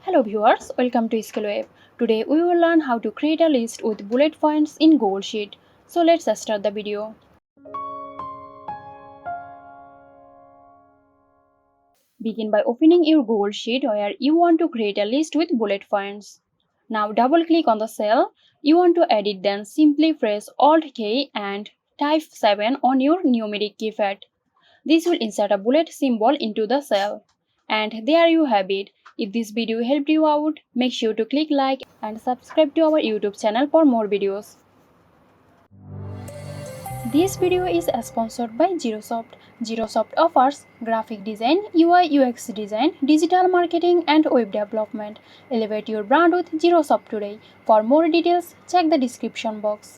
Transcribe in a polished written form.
Hello viewers, welcome to Skillweb. Today we will learn how to create a list with bullet points in Google Sheet. So let's start the video. Begin by opening your Google Sheet where you want to create a list with bullet points. Now double click on the cell you want to edit, then simply press Alt K and type 7 on your numeric keypad. This will insert a bullet symbol into the cell. And there you have it. If this video helped you out, make sure to click like and subscribe to our YouTube channel for more videos. This video is sponsored by Zerosoft. Zerosoft offers graphic design, UI UX design, digital marketing and web development. Elevate your brand with Zerosoft today. For more details, check the description box.